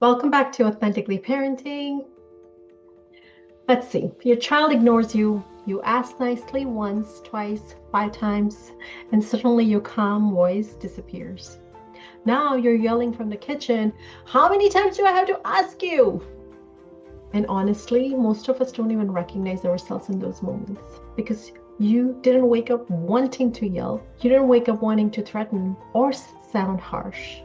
Welcome back to Authentically Parenting. Let's see, your child ignores you. You ask nicely once, twice, 5 times, and suddenly your calm voice disappears. Now you're yelling from the kitchen, how many times do I have to ask you? And honestly, most of us don't even recognize ourselves in those moments because you didn't wake up wanting to yell. You didn't wake up wanting to threaten or sound harsh.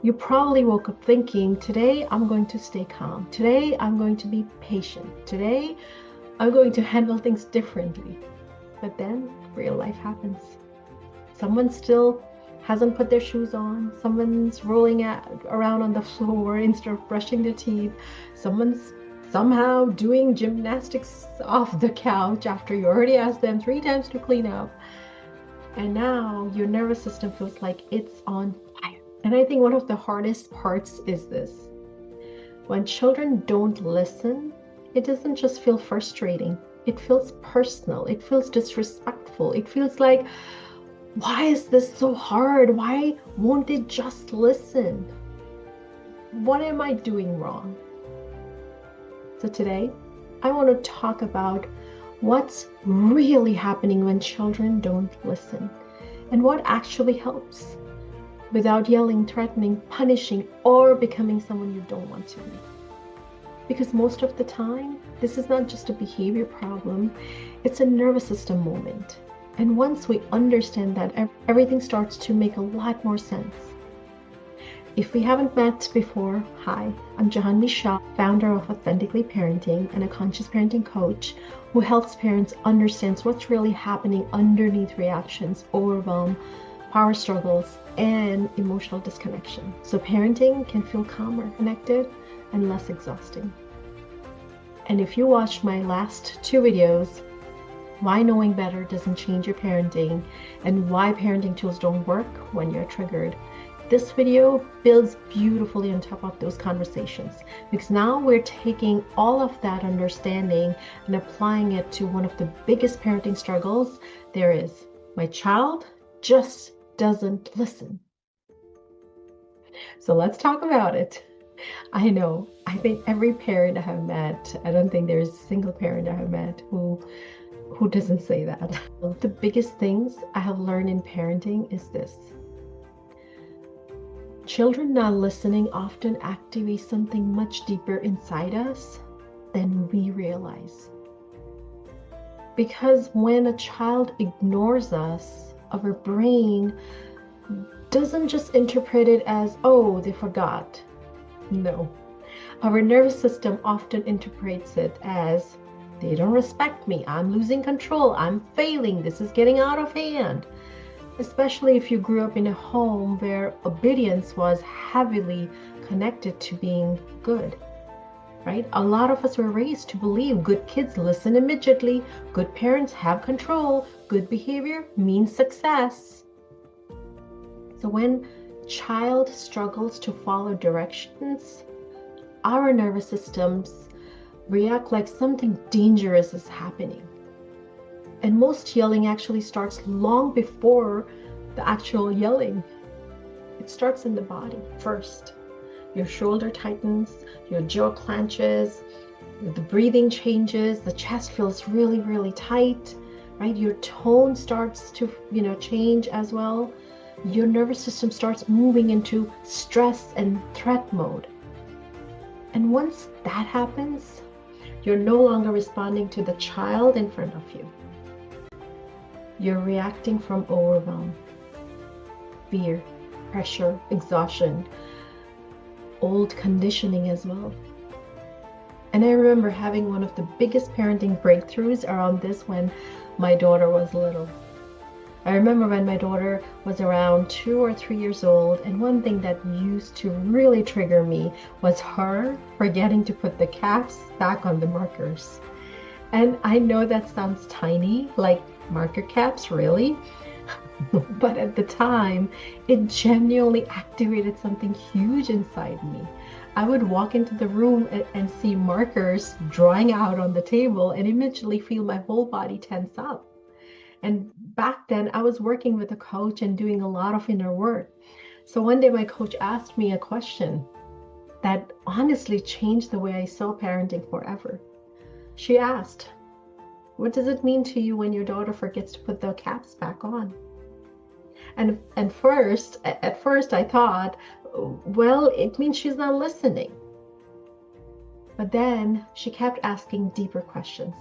You probably woke up thinking, today I'm going to stay calm. Today I'm going to be patient. Today I'm going to handle things differently. But then real life happens. Someone still hasn't put their shoes on. Someone's rolling around on the floor instead of brushing their teeth. Someone's somehow doing gymnastics off the couch after you already asked them 3 times to clean up. And now your nervous system feels like it's on fire. And I think one of the hardest parts is this. When children don't listen, it doesn't just feel frustrating. It feels personal. It feels disrespectful. It feels like, why is this so hard? Why won't they just listen? What am I doing wrong? So today, I want to talk about what's really happening when children don't listen and what actually helps, without yelling, threatening, punishing, or becoming someone you don't want to be. Because most of the time, this is not just a behavior problem, it's a nervous system moment. And once we understand that, everything starts to make a lot more sense. If we haven't met before, hi, I'm Jahanvi Shah, founder of Authentically Parenting and a conscious parenting coach who helps parents understand what's really happening underneath reactions, overwhelm, power struggles, and emotional disconnection, so parenting can feel calmer, connected, and less exhausting. And if you watched my last 2 videos, why knowing better doesn't change your parenting and why parenting tools don't work when you're triggered, this video builds beautifully on top of those conversations, because now we're taking all of that understanding and applying it to one of the biggest parenting struggles there is. My child just doesn't listen. So let's talk about it. I know, I think every parent I have met, I don't think there's a single parent I have met who doesn't say that. The biggest things I have learned in parenting is this. Children not listening often activates something much deeper inside us than we realize. Because when a child ignores us, our brain doesn't just interpret it as, oh, they forgot. No. Our nervous system often interprets it as, they don't respect me, I'm losing control, I'm failing, this is getting out of hand. Especially if you grew up in a home where obedience was heavily connected to being good. Right? A lot of us were raised to believe good kids listen immediately, good parents have control, good behavior means success. So when child struggles to follow directions, our nervous systems react like something dangerous is happening. And most yelling actually starts long before the actual yelling. It starts in the body first. Your shoulder tightens, your jaw clenches, the breathing changes, the chest feels really, really tight, right? Your tone starts to, change as well. Your nervous system starts moving into stress and threat mode. And once that happens, you're no longer responding to the child in front of you. You're reacting from overwhelm, fear, pressure, exhaustion, old conditioning as well. And I remember having one of the biggest parenting breakthroughs around this when my daughter was little. I remember when my daughter was around 2 or 3 years old, and one thing that used to really trigger me was her forgetting to put the caps back on the markers. And I know that sounds tiny, like marker caps, really? But at the time, it genuinely activated something huge inside me. I would walk into the room and see markers drawing out on the table and immediately feel my whole body tense up. And back then, I was working with a coach and doing a lot of inner work. So one day my coach asked me a question. that honestly changed the way I saw parenting forever. She asked, "What does it mean to you when your daughter forgets to put the caps back on?" And at first I thought, well, it means she's not listening. But then she kept asking deeper questions.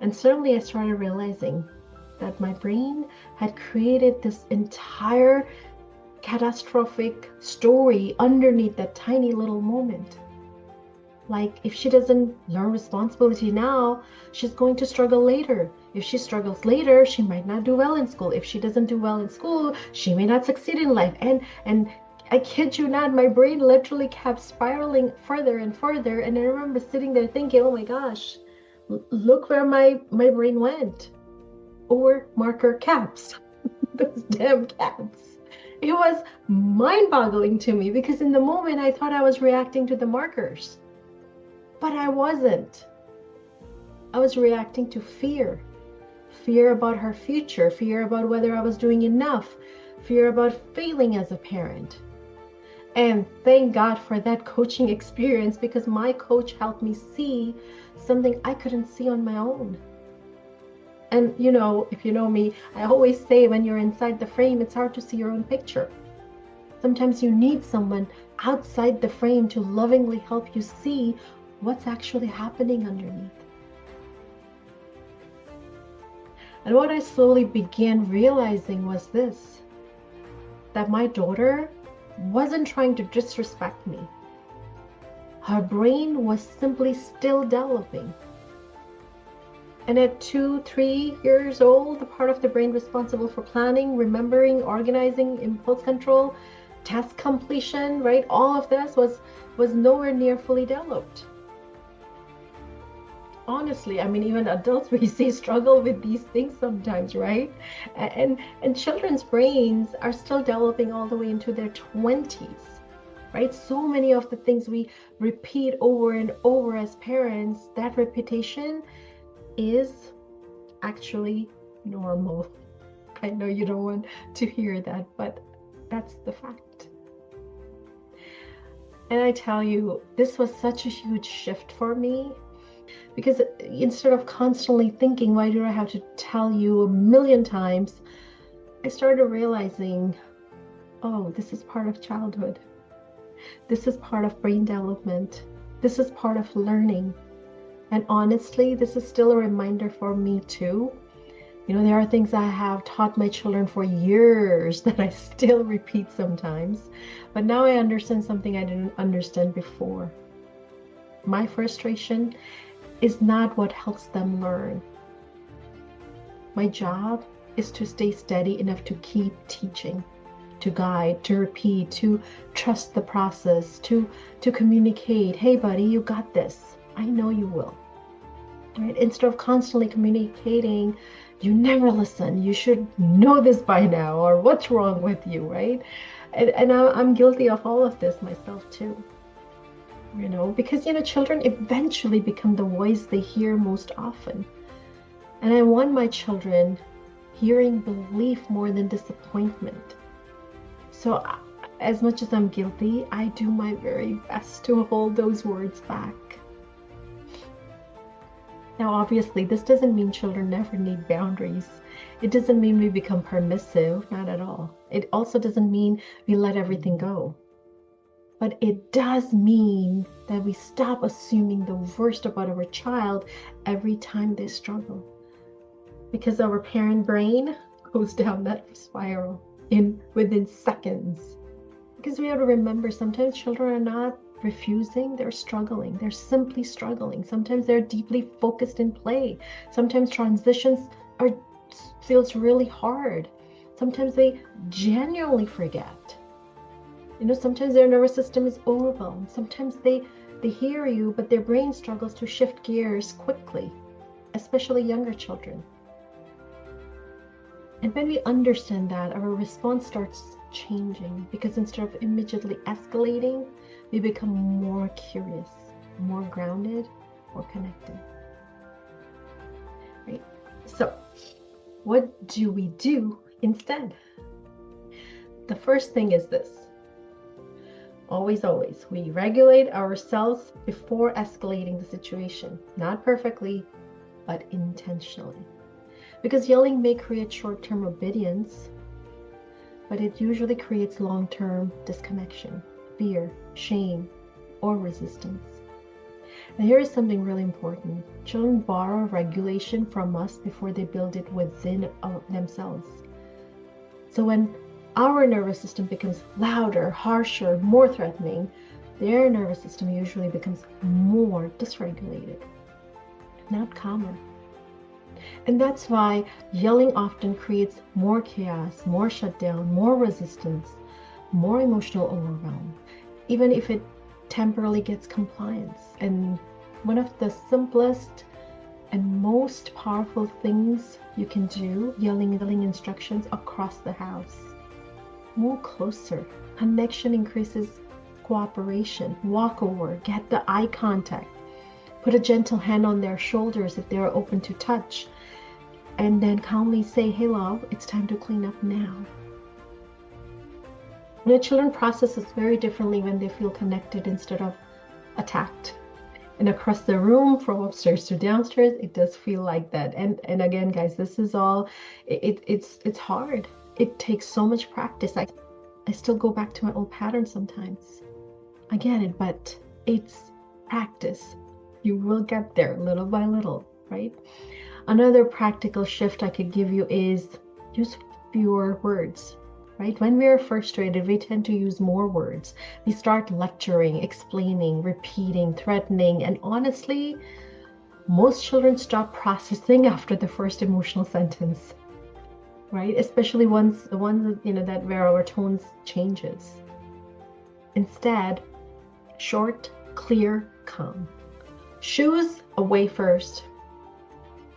And suddenly I started realizing that my brain had created this entire catastrophic story underneath that tiny little moment. Like, if she doesn't learn responsibility now, she's going to struggle later. If she struggles later, she might not do well in school. If she doesn't do well in school, she may not succeed in life. And I kid you not, my brain literally kept spiraling further and further. And I remember sitting there thinking, oh my gosh, look where my brain went. Over marker caps. Those damn caps. It was mind-boggling to me because in the moment I thought I was reacting to the markers. But I wasn't. I was reacting to fear. Fear about her future, fear about whether I was doing enough, fear about failing as a parent. And thank God for that coaching experience, because my coach helped me see something I couldn't see on my own. And you know, if you know me, I always say when you're inside the frame, it's hard to see your own picture. Sometimes you need someone outside the frame to lovingly help you see what's actually happening underneath. And what I slowly began realizing was this, that my daughter wasn't trying to disrespect me. Her brain was simply still developing. And at 2-3 years old, the part of the brain responsible for planning, remembering, organizing, impulse control, task completion, right? All of this was nowhere near fully developed. Honestly, I mean, even adults we see struggle with these things sometimes, right? And children's brains are still developing all the way into their 20s, right? So many of the things we repeat over and over as parents, that repetition is actually normal. I know you don't want to hear that, but that's the fact. And I tell you, this was such a huge shift for me, because instead of constantly thinking, why do I have to tell you a million times, I started realizing, oh, this is part of childhood. This is part of brain development. This is part of learning. And honestly, this is still a reminder for me too. You know, there are things I have taught my children for years that I still repeat sometimes. But now I understand something I didn't understand before. My frustration is not what helps them learn. My job is to stay steady enough to keep teaching, to guide, to repeat, to trust the process, to communicate, hey buddy, you got this. I know you will. Right? Instead of constantly communicating, you never listen, you should know this by now, or what's wrong with you, right? And I'm guilty of all of this myself too. You know, because, you know, children eventually become the voice they hear most often. And I want my children hearing belief more than disappointment. So as much as I'm guilty, I do my very best to hold those words back. Now, obviously, this doesn't mean children never need boundaries. It doesn't mean we become permissive, not at all. It also doesn't mean we let everything go. But it does mean that we stop assuming the worst about our child every time they struggle. Because our parent brain goes down that spiral within seconds. Because we have to remember, sometimes children are not refusing, they're struggling. They're simply struggling. Sometimes they're deeply focused in play. Sometimes transitions feels really hard. Sometimes they genuinely forget. You know, sometimes their nervous system is overwhelmed. Sometimes they hear you, but their brain struggles to shift gears quickly, especially younger children. And when we understand that, our response starts changing, because instead of immediately escalating, we become more curious, more grounded, more connected. Right? So, what do we do instead? The first thing is this. Always, always. We regulate ourselves before escalating the situation. Not perfectly, but intentionally. Because yelling may create short-term obedience, but it usually creates long-term disconnection, fear, shame, or resistance. And here is something really important. Children borrow regulation from us before they build it within themselves. So when our nervous system becomes louder, harsher, more threatening, their nervous system usually becomes more dysregulated, not calmer. And that's why yelling often creates more chaos, more shutdown, more resistance, more emotional overwhelm, even if it temporarily gets compliance. And one of the simplest and most powerful things you can do, yelling instructions across the house. Move closer. Connection increases cooperation. Walk over, get the eye contact. Put a gentle hand on their shoulders if they are open to touch. And then calmly say, hey love, it's time to clean up now. And the children process this very differently when they feel connected instead of attacked. And across the room, from upstairs to downstairs, it does feel like that. And again, guys, this is all, it's hard. It takes so much practice. I still go back to my old patterns sometimes. I get it, but it's practice. You will get there little by little, right? Another practical shift I could give you is use fewer words, right? When we are frustrated, we tend to use more words. We start lecturing, explaining, repeating, threatening, and honestly, most children stop processing after the first emotional sentence, right? Especially the ones that where our tones changes. Instead, short, clear, calm. Shoes away first.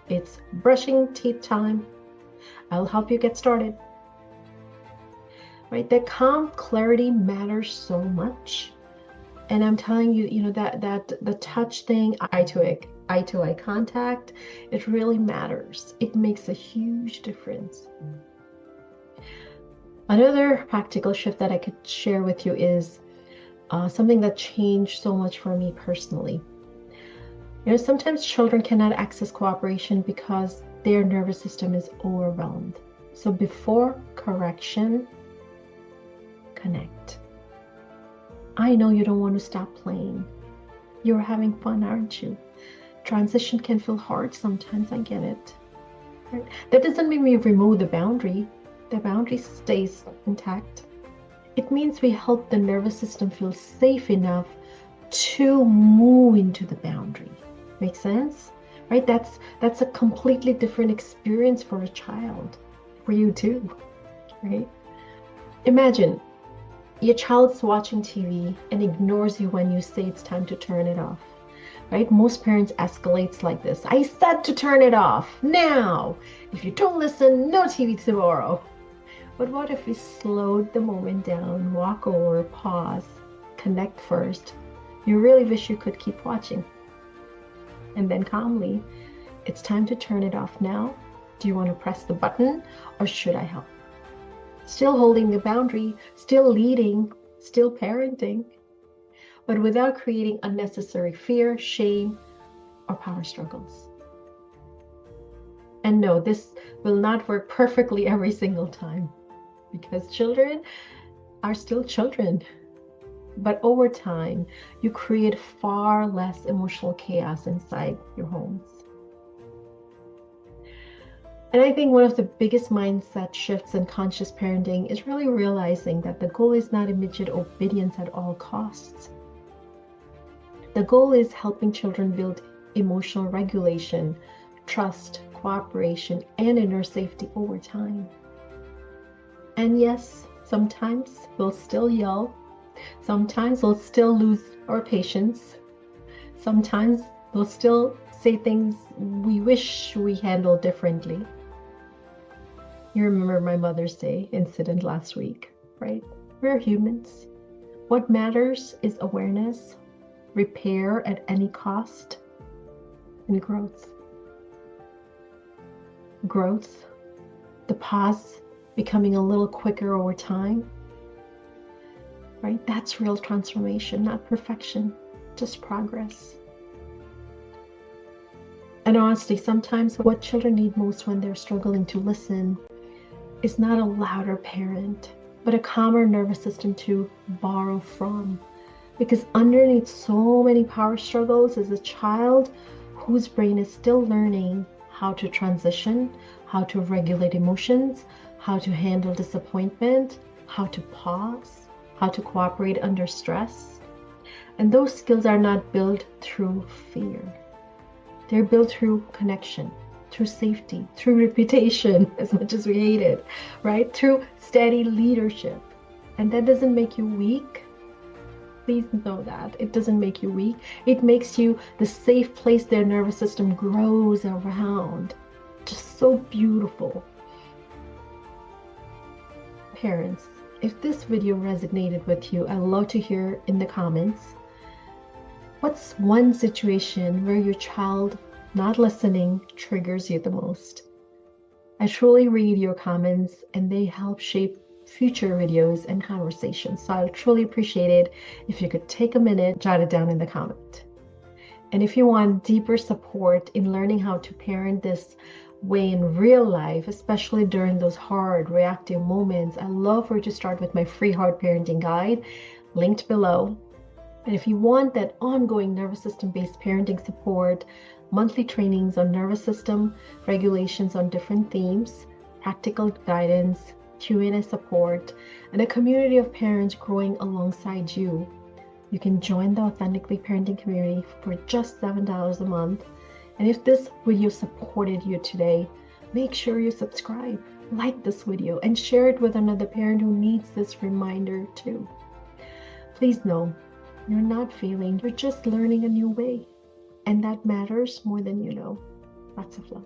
It's brushing teeth time. I'll help you get started. Right? That calm clarity matters so much. And I'm telling you, that the touch thing, eye to eye contact, it really matters. It makes a huge difference. Another practical shift that I could share with you is something that changed so much for me personally. Sometimes children cannot access cooperation because their nervous system is overwhelmed. So before correction, connect. I know you don't want to stop playing. You're having fun, aren't you? Transition can feel hard sometimes, I get it. Right? That doesn't mean we remove the boundary. The boundary stays intact. It means we help the nervous system feel safe enough to move into the boundary. Make sense? Right? That's a completely different experience for a child. For you too. Right? Imagine your child's watching TV and ignores you when you say it's time to turn it off. Right? Most parents escalates like this. I said to turn it off now. If you don't listen, no TV tomorrow. But what if we slowed the moment down, walk over, pause, connect first? You really wish you could keep watching. And then calmly, it's time to turn it off now. Do you want to press the button or should I help? Still holding the boundary, still leading, still parenting, but without creating unnecessary fear, shame, or power struggles. And no, this will not work perfectly every single time because children are still children. But over time, you create far less emotional chaos inside your homes. And I think one of the biggest mindset shifts in conscious parenting is really realizing that the goal is not immediate obedience at all costs. The goal is helping children build emotional regulation, trust, cooperation, and inner safety over time. And yes, sometimes we'll still yell. Sometimes we'll still lose our patience. Sometimes we'll still say things we wish we handled differently. You remember my Mother's Day incident last week, right? We're humans. What matters is awareness, repair at any cost, and growth. Growth, the pause becoming a little quicker over time, right? That's real transformation, not perfection, just progress. And honestly, sometimes what children need most when they're struggling to listen is not a louder parent, but a calmer nervous system to borrow from. Because underneath so many power struggles is a child whose brain is still learning how to transition, how to regulate emotions, how to handle disappointment, how to pause, how to cooperate under stress. And those skills are not built through fear. They're built through connection, through safety, through reputation, as much as we hate it, right? Through steady leadership. And that doesn't make you weak. Please know that. It doesn't make you weak. It makes you the safe place their nervous system grows around. Just so beautiful. Parents, if this video resonated with you, I'd love to hear in the comments, what's one situation where your child not listening triggers you the most? I truly read your comments and they help shape future videos and conversations. So I'll truly appreciate it if you could take a minute, jot it down in the comment. And if you want deeper support in learning how to parent this way in real life, especially during those hard reactive moments, I love for you to start with my free hard parenting guide linked below. And if you want that ongoing nervous system based parenting support, monthly trainings on nervous system regulations on different themes, practical guidance, Q&A support, and a community of parents growing alongside you, you can join the Authentically Parenting community for just $7 a month. And if this video supported you today, make sure you subscribe, like this video, and share it with another parent who needs this reminder too. Please know, you're not failing, you're just learning a new way. And that matters more than you know. Lots of love.